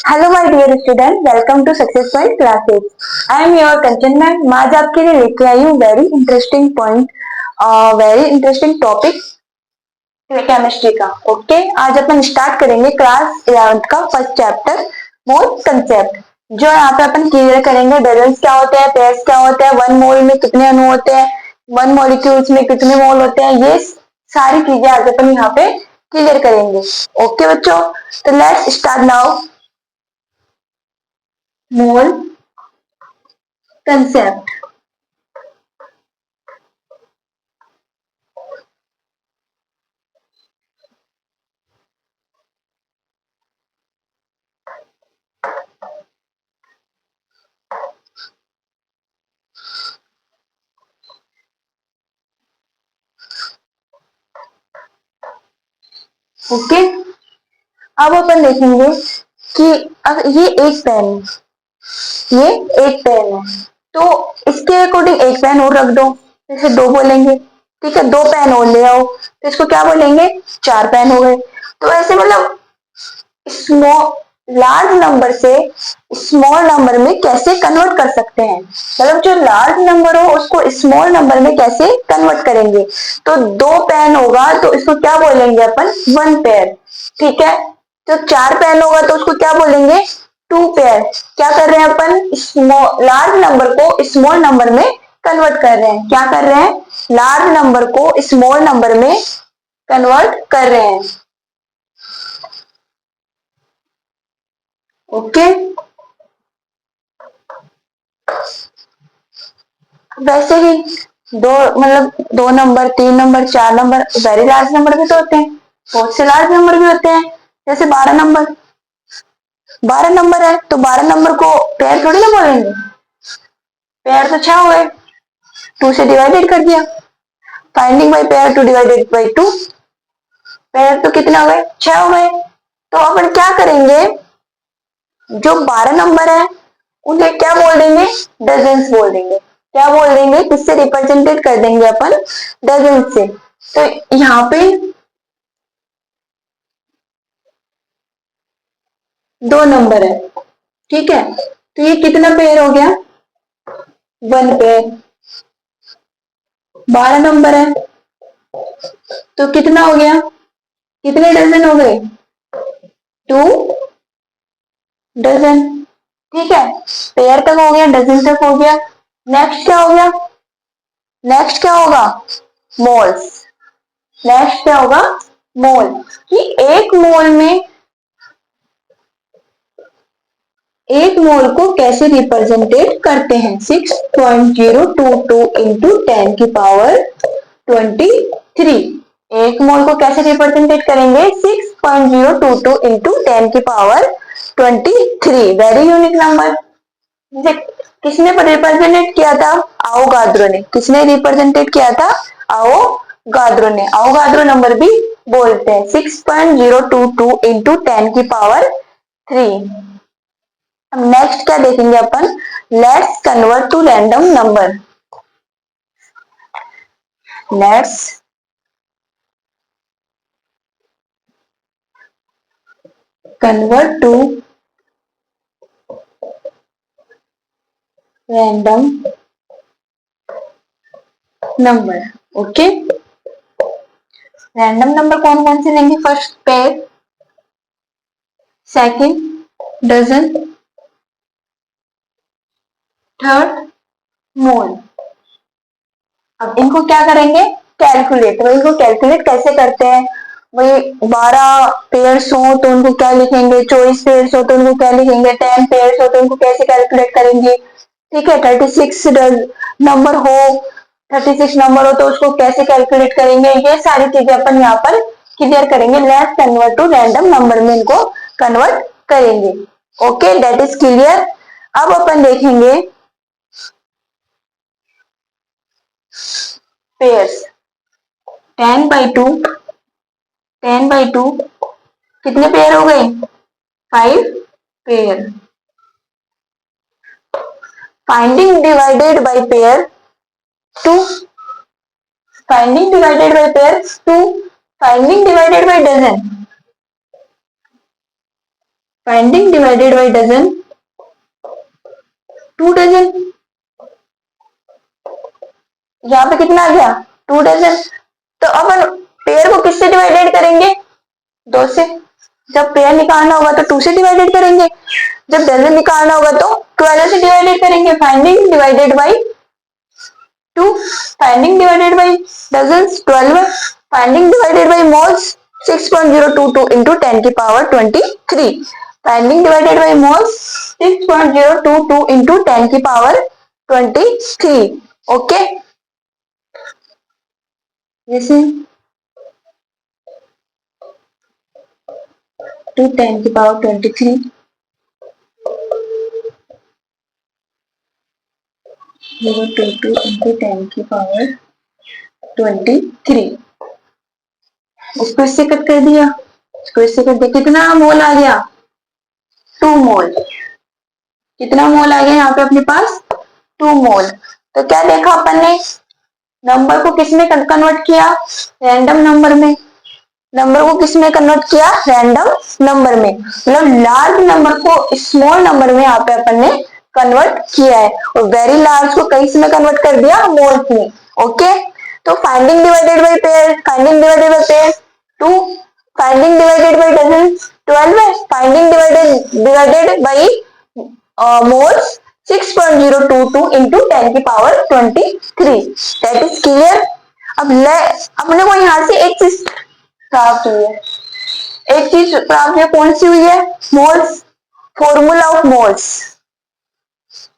Hello my dear student, welcome to success point classes. I am your Kanchan ma'am. आज आपके लिए लेके आई हूँ very interesting point, very interesting topic chemistry का। ओके, आज अपन स्टार्ट करेंगे क्लास 11th का फर्स्ट चैप्टर मोल कंसेप्ट। जो यहाँ पे अपन क्लियर करेंगे डजन्स क्या होते हैं, पेयर्स क्या होते हैं, वन मोल में कितने अणु होते हैं, वन मॉलिक्यूल्स में कितने मोल होते हैं, ये सारी चीजें आज अपन यहाँ पे क्लियर करेंगे। ओके बच्चों, तो let's start now. Mole concept. Okay, अब अपन देखेंगे कि अब ये एक पेन है, ये एक पेन है, तो इसके अकॉर्डिंग एक पेन और रख दो, जैसे दो बोलेंगे। ठीक है, दो पेन और ले आओ तो इसको क्या बोलेंगे, चार पेन हो गए। तो ऐसे मतलब स्मॉल लार्ज नंबर से स्मॉल नंबर में कैसे कन्वर्ट कर सकते हैं, मतलब जो लार्ज नंबर हो उसको स्मॉल नंबर में कैसे कन्वर्ट करेंगे। तो दो पेन होगा तो इसको क्या बोलेंगे अपन, वन पेयर। ठीक है, तो चार पेन होगा तो उसको क्या बोलेंगे, टू पेयर। क्या कर रहे हैं अपन, लार्ज नंबर को स्मॉल नंबर में कन्वर्ट कर रहे हैं। क्या कर रहे हैं, लार्ज नंबर को स्मॉल नंबर में कन्वर्ट कर रहे हैं। ओके, वैसे ही दो मतलब दो नंबर, तीन नंबर, चार नंबर वेरी लार्ज नंबर भी तो होते हैं, बहुत से लार्ज नंबर भी होते हैं। जैसे 12 नंबर, 12 नंबर है तो 12 नंबर को पेयर थोड़ी ना बोलेंगे, पेयर तो छह हो गए, टू से डिवाइडेड कर दिया। Finding by pair two divided by two, pair तो कितने हो गए, छह हो गए। तो अपन क्या करेंगे, जो 12 नंबर है उन्हें क्या बोल देंगे, डजन्स बोल देंगे। क्या बोल देंगे, किससे रिप्रेजेंटेड कर देंगे अपन, डजन से। तो यहाँ पे दो नंबर है, ठीक है, तो ये कितना पेयर हो गया, वन पेयर। 12 नंबर है तो कितना हो गया, कितने डजन हो गए, टू डजन। ठीक है, पेयर तक हो गया, डजन तक हो गया। नेक्स्ट क्या हो गया, नेक्स्ट क्या होगा, मोल्स। नेक्स्ट क्या होगा, मोल। कि एक मोल को कैसे रिप्रेजेंटेट करते हैं, 6.022 इंटू 10 की पावर 23। एक मोल को कैसे रिप्रेजेंटेट करेंगे, 6.022 इंटू 10 की पावर 23। Very unique number. किसने रिप्रेजेंटेट किया था, आओगाद्रो ने। किसने रिप्रेजेंटेट किया था, आओगाद्रो ने। आओगाद्रो नंबर भी बोलते हैं, 6.022 इंटू 10 की पावर 3। अब नेक्स्ट क्या देखेंगे अपन, let's convert to random number. Let's convert to random number. Okay, random number कौन कौन से लेंगे, first pair, second dozen, third mole. अब इनको क्या करेंगे, कैलकुलेट। तो इनको कैलकुलेट कैसे करते हैं, वही 12 पेयर्स हो तो उनको क्या लिखेंगे, 24 पेयर्स हो तो उनको क्या लिखेंगे, 10 पेयर्स हो तो उनको कैसे कैलकुलेट करेंगे। ठीक है, 36 नंबर हो, 36 नंबर हो तो उसको कैसे कैलकुलेट करेंगे, ये सारी चीजें अपन यहाँ पर क्लियर करेंगे। Let's convert to random number में इनको कन्वर्ट करेंगे। Okay, that is clear. अब अपन देखेंगे पेयर्स। 10/2, 10/2 कितने पेयर हो गए, 5 pair. Finding divided by pair 2, finding divided by pair 2, finding divided by dozen finding divided by dozen, 2 dozen. यहाँ पे कितना आ गया, 2 डजन। तो अपन पेयर को किससे डिवाइडेड करेंगे, 2 से। जब पेयर निकालना होगा तो 2 से डिवाइडेड करेंगे, जब डजन निकालना होगा तो 12 से डिवाइडेड करेंगे। Finding divided by 2, finding divided by dozens 12, finding divided by moles 6.022 into 10 की power 23, finding divided by moles 6.022 into 10 की पावर 23। ओके, जैसे 2 10 की पावर 23 022 into 10 की पावर 23, इसको इससे कट कर दिया, इसको इससे कट दिया, कितना मोल आ गया, 2 मोल। कितना मोल आ गया यहाँ पे अपने पास, 2 मोल। तो क्या देखा अपन ने, नंबर को किसमें कन्वर्ट किया, रैंडम नंबर में। नंबर को किसमें कन्वर्ट किया, रैंडम नंबर में। मतलब लार्ज नंबर को स्मॉल नंबर में यहाँ पे अपन ने कन्वर्ट किया है, और वेरी लार्ज को कई में कन्वर्ट कर दिया, मोल्स में। ओके, तो finding divided by pair, finding divided by pair 2, finding divided by dozen 12 है, finding divided by moles 6.022 into 10 की पावर 23। That is clear. अब अपने को यहाँ से एक चीज प्राप्त हुई है, एक चीज प्राप्त हुई, कौन सी हुई है, मोल्स, फॉर्मूला ऑफ मोल्स।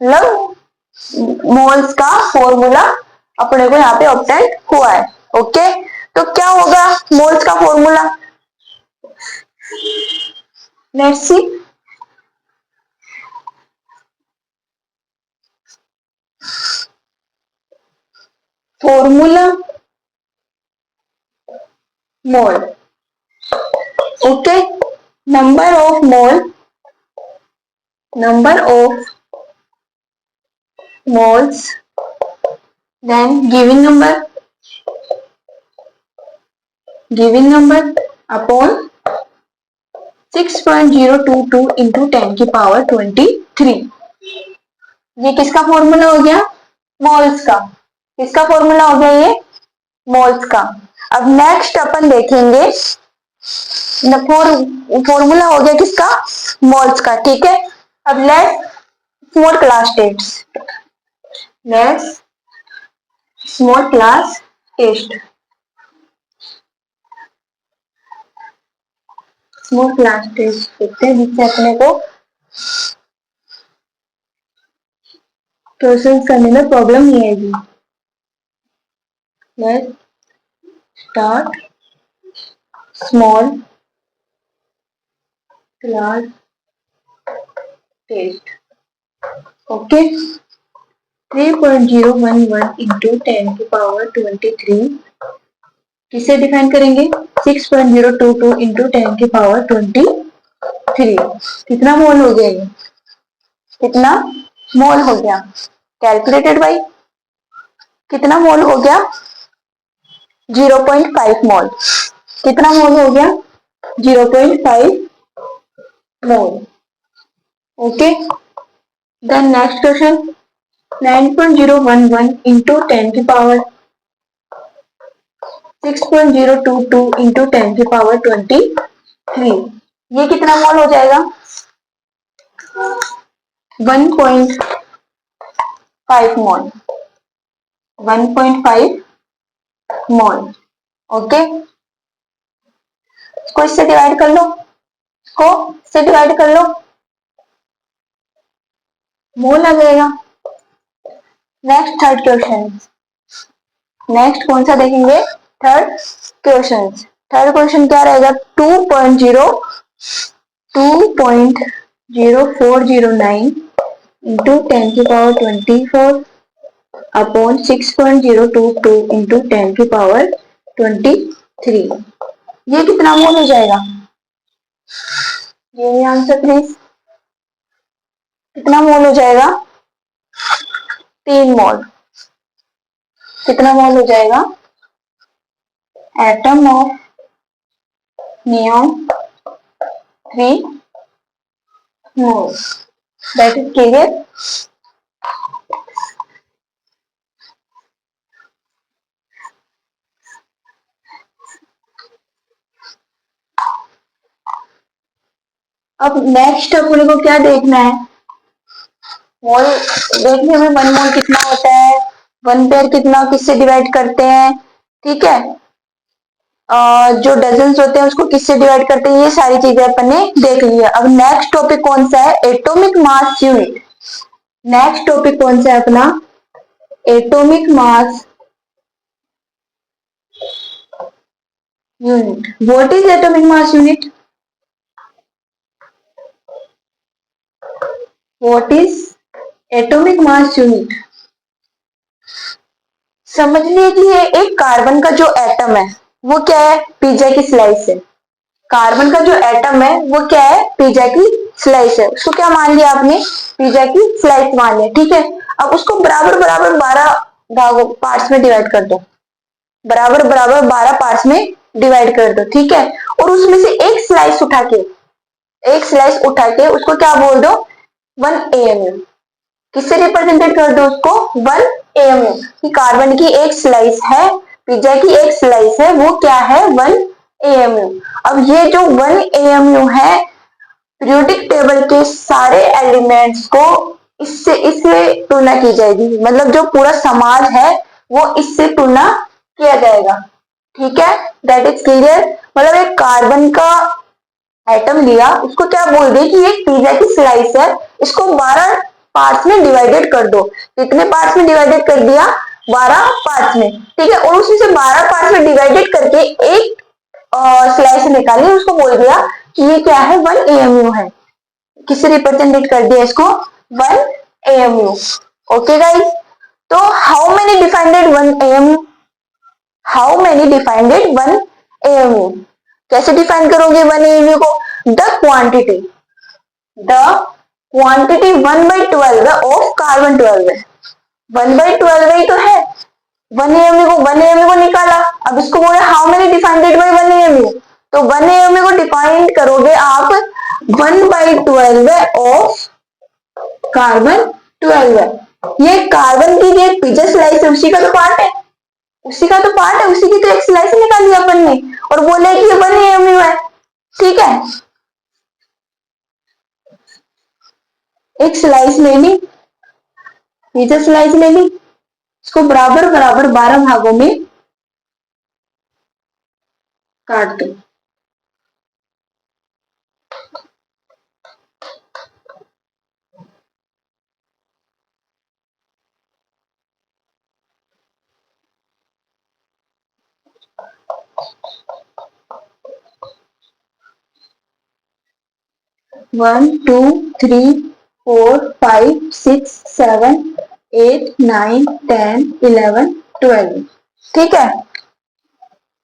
मतलब मोल्स का फॉर्मूला अपने को यहाँ पे ऑब्टेन हुआ है। ओके, तो क्या होगा मोल्स का formula, let's see. Formula mole, okay, number of mole, number of moles, then giving number upon 6.022 into 10 की पावर 23। ये किसका फॉर्मूला हो गया, मोल्स का। किसका फॉर्मूला हो गया ये, मोल्स का। अब नेक्स्ट अपन देखेंगे, फॉर्मूला हो गया किसका, मोल्स का, ठीक है। अब let's small class test, let's small class test, small class test देखते हैं, जिससे अपने को क्वेश्चन करने में प्रॉब्लम नहीं आएगी। Let's start small class test. Okay, 3.011 into 10 की पावर 23 किसे डिफाइन करेंगे, 6.022 into 10 की पावर 23। कितना मोल हो गया ये, कितना मोल हो गया, कैलकुलेटेड बाई कितना मोल हो गया, 0.5 मोल। कितना मोल हो गया, 0.5 mole. Okay, then next question, 9.011 into 10 की पावर 6.022 into 10 की पावर 23, ये कितना मोल हो जाएगा, 1.5 मोल, 1.5 मोल। ओके, इसको इससे डिवाइड कर लो, इसको इससे डिवाइड कर लो, मोल आ जाएगा। नेक्स्ट थर्ड क्वेश्चन, नेक्स्ट कौन सा देखेंगे, थर्ड क्वेश्चन। थर्ड क्वेश्चन क्या रहेगा, 2.0409 into 10 की पावर 24 अपॉन 6.022 into 10 की पावर 23, ये कितना मोल हो जाएगा, ये आंसर प्लीज, कितना मोल हो जाएगा, 3 मोल। कितना मोल हो जाएगा, atom of neon 3 more. That is clear. अब नेक्स्ट अपने को क्या देखना है, मोल देखने में 1 मोल कितना होता है, 1 पेयर कितना किससे डिवाइड करते हैं, ठीक है। जो डजन्स होते हैं उसको किससे डिवाइड करते हैं, ये सारी चीजें अपन ने देख लिया। अब नेक्स्ट टॉपिक कौन सा है, atomic mass unit. Next topic कौन सा है अपना, atomic mass unit. What is atomic mass unit, what is atomic mass unit. समझ लीजिए एक कार्बन का जो एटम है वो क्या है, पिज्जा की स्लाइस है। कार्बन का जो एटम है वो क्या है, पिज्जा की स्लाइस है। उसको क्या मान लिया आपने, पिज्जा की स्लाइस मान लिया, ठीक है। अब उसको बराबर बराबर 12 भागों पार्ट्स में डिवाइड कर दो, बराबर बराबर 12 पार्ट्स में डिवाइड कर दो, ठीक है। और उसमें से एक स्लाइस उठा के, एक स्लाइस उठा के उसको क्या बोल दो, 1 AMU। किससे रिप्रेजेंटेड कर दो उसको, 1 AMU। कि कार्बन की एक स्लाइस है, पिज्जा की एक स्लाइस है, वो क्या है, 1 AMU। अब ये जो 1 AMU है, पीरियोडिक टेबल के सारे एलिमेंट्स को इससे इससे तुलना की जाएगी, मतलब जो पूरा समाज है वो इससे तुलना किया जाएगा, ठीक है। That is clear. मतलब एक कार्बन का एटम लिया, उसको क्या बोल दे कि ये पिज्जा की स्लाइस है, इसको 12 पार्ट्स में डिवाइडेड कर दो। कितने पार्ट्स में डिवाइडेड कर दिया, 12 पार्ट्स में, ठीक है। और उसमें से 12 पार्ट्स में डिवाइडेड करके एक स्लाइस निकाली, उसको बोल दिया कि ये क्या है, 1 AMU है। किससे रिप्रेजेंटेड कर दिया इसको, 1 AMU। ओके गाइस, तो how many defined 1 AMU, how many defined 1 AMU, कैसे डिफाइन करोगे 1 AMU को, the quantity, the quantity 1/12 of carbon 12 है, 1/12 ही तो है। 1 AMU को निकाला, अब इसको बोले how many defined by 1 AMU, तो 1 AMU को डिफाइन करोगे आप 1/12 ऑफ कार्बन 12 है। ये कार्बन की जो पिज्जा स्लाइस है उसी का तो पार्ट है, उसी का तो पार्ट है, उसी की तो एक स्लाइस निकाली अपन ने और बोले कि ये 1 AMU है, ठीक है। एक स्लाइस ले ली, पिज्जा स्लाइस ले ली, इसको बराबर बराबर 12 भागों में काट दो। One two three four five six seven eight nine 10 11 12, ठीक है।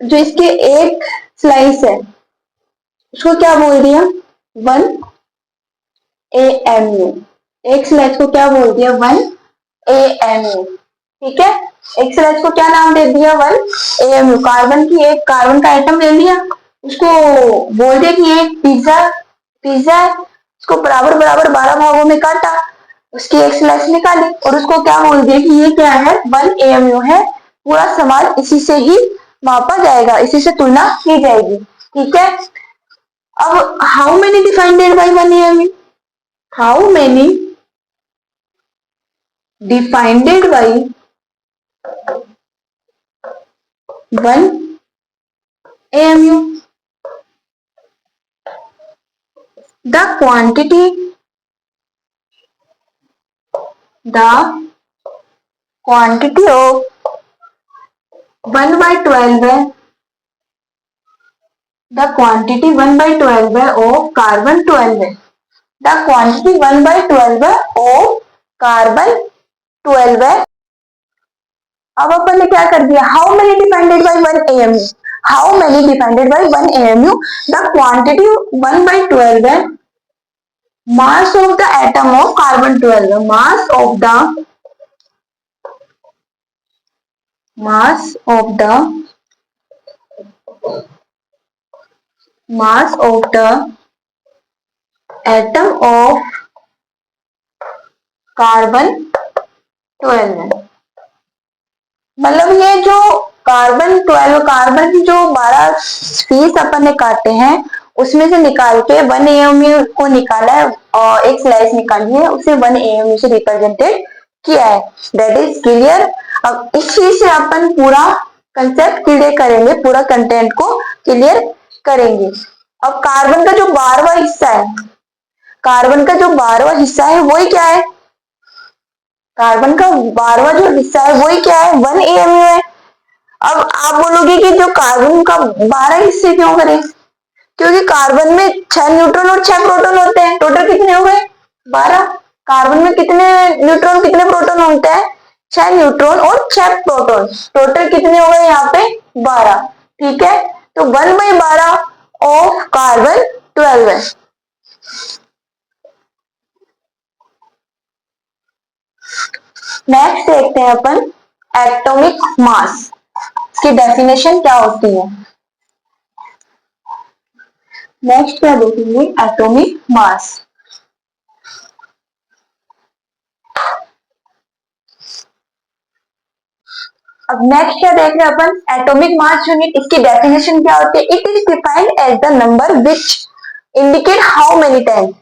जो इसके एक स्लाइस है उसको क्या बोल दिया, 1 AMU। एक स्लाइस को क्या बोल दिया, 1 AMU, ठीक है। एक स्लाइस को क्या नाम दे दिया, 1 AMU। कार्बन की एक, कार्बन का एटम ले लिया, उसको बोल दिया कि ये पिज्जा पिज्जा है, उसको बराबर बराबर 12 भागों में काटा, उसकी एक स्लाइस निकाली और उसको क्या बोल दिया कि ये क्या है, 1 AMU है। पूरा समाज इसी से ही मापा जाएगा, इसी से तुलना की जाएगी, ठीक है। अब how many defined by 1 AMU, how many defined by 1 AMU, the quantity of 1/12 है, the quantity 1/12 of carbon 12 है, the quantity 1/12 of carbon 12 है। अब अपन ने क्या कर दिया, how many defined by 1 AMU, how many defined by 1 AMU, the quantity 1/12 है, mass of the atom of carbon 12, mass of the mass of the mass of the atom of carbon 12 है। मतलब ये जो कार्बन 12 कार्बन की जो 12 piece अपन ने काटे हैं उसमें से निकाल के 1 AMU को निकाला है और एक स्लाइस निकाली है उसे 1 AMU से रिप्रेजेंटेड किया है। That is clear. अब इस चीज से अपन पूरा कंसेप्ट क्लियर करेंगे, पूरा कंटेंट को क्लियर करेंगे। अब कार्बन का जो 12वां हिस्सा है, कार्बन का जो 12वां हिस्सा है वही क्या है, कार्बन का 12वां जो हिस्सा है वही क्या है, 1 AMU है। अब आप बोलोगे कि जो कार्बन का 12 हिस्से क्यों करें, क्योंकि कार्बन में 6 न्यूट्रॉन और 6 प्रोटॉन होते हैं। टोटल कितने हो गए, 12। कार्बन में कितने न्यूट्रॉन कितने प्रोटॉन होते हैं, 6 न्यूट्रॉन और 6 प्रोटॉन। टोटल कितने हो गए यहाँ पे, 12। ठीक है, तो 1/12 ऑफ कार्बन 12 है। नेक्स्ट देखते हैं अपन एटॉमिक मास की डेफिनेशन क्या होती है। नेक्स्ट क्या देखेंगे, एटॉमिक मास। अब नेक्स्ट क्या देख रहे हैं अपन, एटॉमिक मास यूनिट, इसकी डेफिनेशन क्या होती है। It is defined as the number which indicate how many times,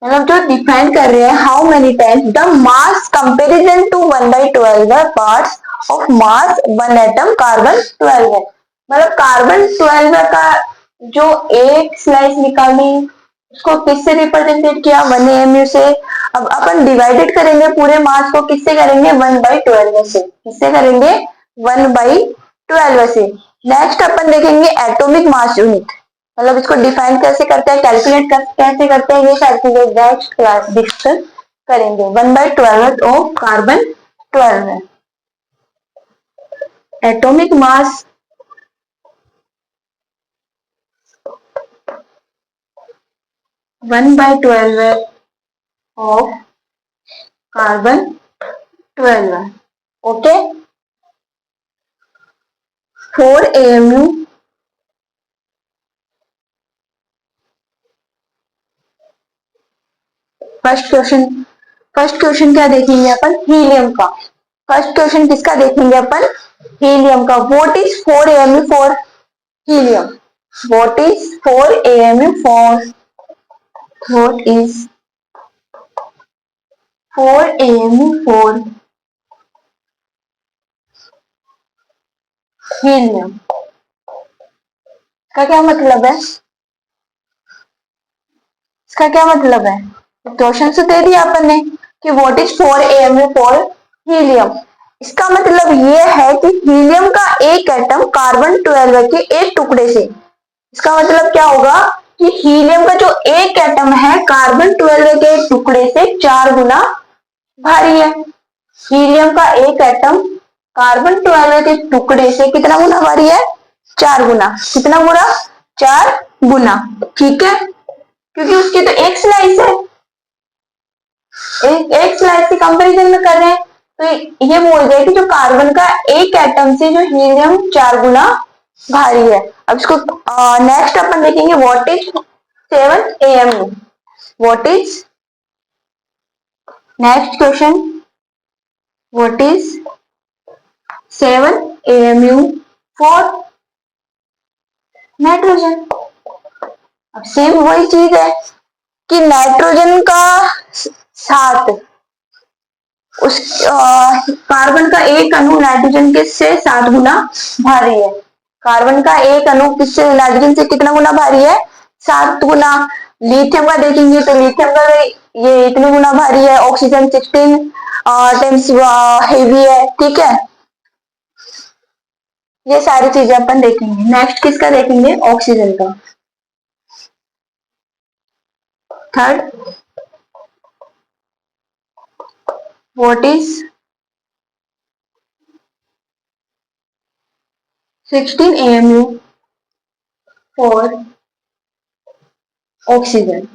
मतलब जो डिफाइन कर रहे हैं how many times the mass comparison to 1/12 parts of mass 1 atom carbon 12 है। मतलब कार्बन 12 का जो एक स्लाइस निकाली उसको किससे रिप्रेजेंटेड किया, 1 AMU से। अब अपन डिवाइडेड करेंगे पूरे मास को, किससे करेंगे, 1/12 से। किससे करेंगे, 1/12 से। नेक्स्ट अपन देखेंगे एटॉमिक मास यूनिट, मतलब इसको डिफाइन कैसे करते हैं, कैलकुलेट कैसे करते हैं, ये कैलकुलेट नेक्स्ट क्लास डिस्कस करेंगे। 1/12 ऑफ कार्बन 12 है। एटॉमिक मास 1/12 ऑफ कार्बन 12 है। ओके, 4 AMU फर्स्ट क्वेश्चन क्या देखेंगे अपन, हीलियम का। फर्स्ट क्वेश्चन किसका देखेंगे अपन, हीलियम का। What is 4 AMU for helium, what is 4 AMU for, what is 4 AMU for helium, का क्या मतलब है, इसका क्या मतलब है। क्वेश्चन से दे दिया अपन ने कि what is 4 AMU for helium. इसका मतलब ये है कि हीलियम का एक एटम कार्बन 12 के एक टुकड़े से, इसका मतलब क्या होगा कि हीलियम का जो एक एटम है कार्बन 12 के एक टुकड़े से 4 गुना भारी है। हीलियम का एक एटम कार्बन 12 के टुकड़े से कितना गुना भारी है, 4 गुना। कितना गुना, 4 गुना। ठीक है, क्योंकि उसकी तो एक स्लाइस है, एक स्लाइस के कंपैरिजन में कर रहे हैं, तो ये बोल रहे हैं कि जो कार्बन का एक एटम से जो हीलियम 4 गुना भारी है। अब इसको नेक्स्ट अपन देखेंगे what is 7 AMU, what is, next question, what is 7 AMU for nitrogen. अब सेम वही चीज है कि नाइट्रोजन का 7, उस कार्बन का एक अणु नाइट्रोजन के से 7 गुना भारी है। कार्बन का एक अणु किससे, नाइट्रोजन से कितना गुना भारी है, 7 गुना। लिथियम का देखेंगे तो लिथियम का ये इतने गुना भारी है, ऑक्सीजन 16 टाइम्स हेवी है। ठीक है, ये सारी चीजें अपन देखेंगे। नेक्स्ट किसका देखेंगे, ऑक्सीजन का। Third, what is 16 AMU for oxygen.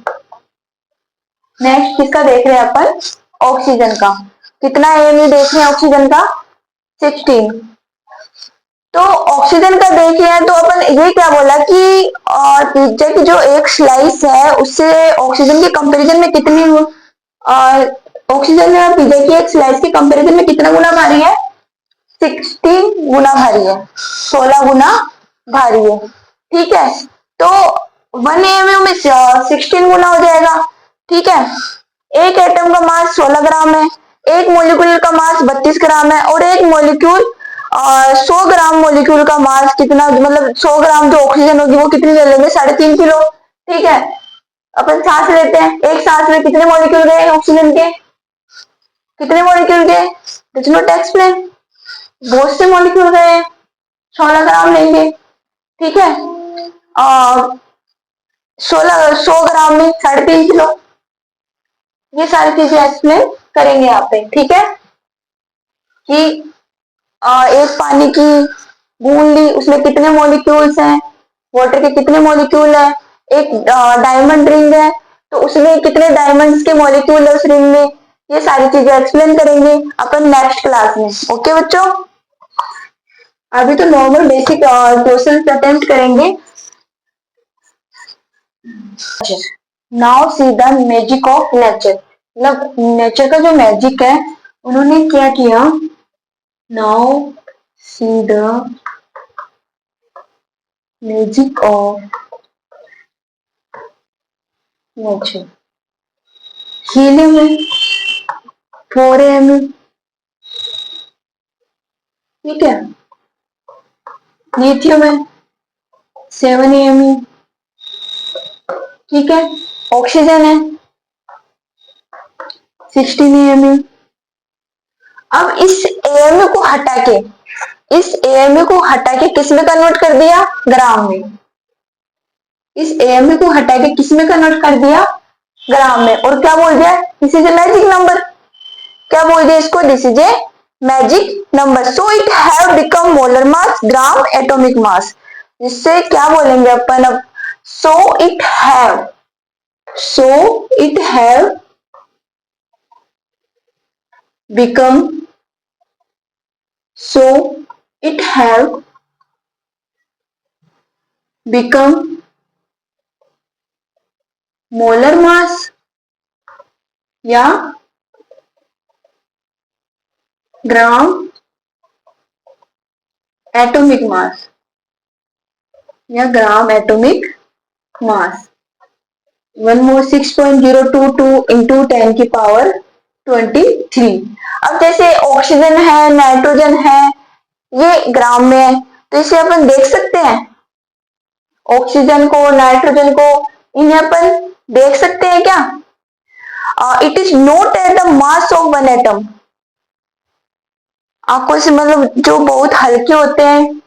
Next किसका देख रहे हैं अपन, ऑक्सीजन का। कितना AMU देख रहे हैं ऑक्सीजन का, 16। तो ऑक्सीजन का देखिए तो अपन ये क्या बोला कि पिज्जा की जो एक स्लाइस है उससे ऑक्सीजन के कंपैरिजन में कितनी ऑक्सीजन पिज्जा की एक स्लाइस के कंपैरिजन में कितना गुना भारी है? 16 गुना भारी है, 16 गुना भारी है। ठीक है, तो 1 AMU में 16 गुना हो जाएगा। ठीक है, एक एटम का मास 16 ग्राम है, एक मोलिक्यूल का मास 32 ग्राम है, और एक मोलिक्यूल 100 ग्राम मोलिक्यूल का मास कितना, मतलब 100 ग्राम जो ऑक्सीजन होगी वो कितनी ले लेंगे? 3.5 किलो। ठीक है, अपन सांस लेते हैं, एक सांस में कितने मॉलिक्यूल गए ऑक्सीजन के? कितने मॉलिक्यूल गए? Does not explain. बहुत से मॉलिक्यूल गए, 16 ग्राम लेंगे। ठीक है, 100 ग्राम में 3.5 किलो। ये सारी चीजें एक्सप्लेन करेंगे यहाँ पे। ठीक है, कि एक पानी की बूंद ली, उसमें कितने मॉलिक्यूल्स हैं, वाटर के कितने मॉलिक्यूल है, एक डायमंड रिंग है तो उसमें कितने डायमंड्स के मॉलिक्यूल है उस रिंग में। ये सारी चीजें एक्सप्लेन करेंगे अपन नेक्स्ट क्लास में। ओके बच्चों, अभी तो नॉर्मल बेसिक क्वेश्चन अटेम्प्ट करेंगे। Now see the magic of nature, मतलब नेचर का जो मैजिक है उन्होंने क्या किया। Now see the magic of nature. Helium है 4 AMU। ठीक है, लिथियम है 7 AMU। ठीक है, ऑक्सीजन है 16 AMU। अब इस AMU को हटा के, इस AMU को हटा के किस में कन्वर्ट कर दिया? ग्राम में। इस AMU को हटा के किस में कन्वर्ट कर दिया? ग्राम में। और क्या बोल दिया? This is a magic number. क्या बोल दिया इसको? This is a magic number. So it have become molar mass, gram atomic mass. इससे क्या बोलेंगे अपन अब? So it have, so it have become, so it have become molar mass या gram atomic mass, या gram atomic mass. 1 more 6.022 into 10 की power 23। अब जैसे oxygen है, नाइट्रोजन है, ये ग्राम में है तो इसे अपन देख सकते हैं। ऑक्सीजन को, नाइट्रोजन को, इन्हें अपन देख सकते हैं क्या? It is note at the mass of 1 atom. आपको से मतलब जो बहुत हल्के होते हैं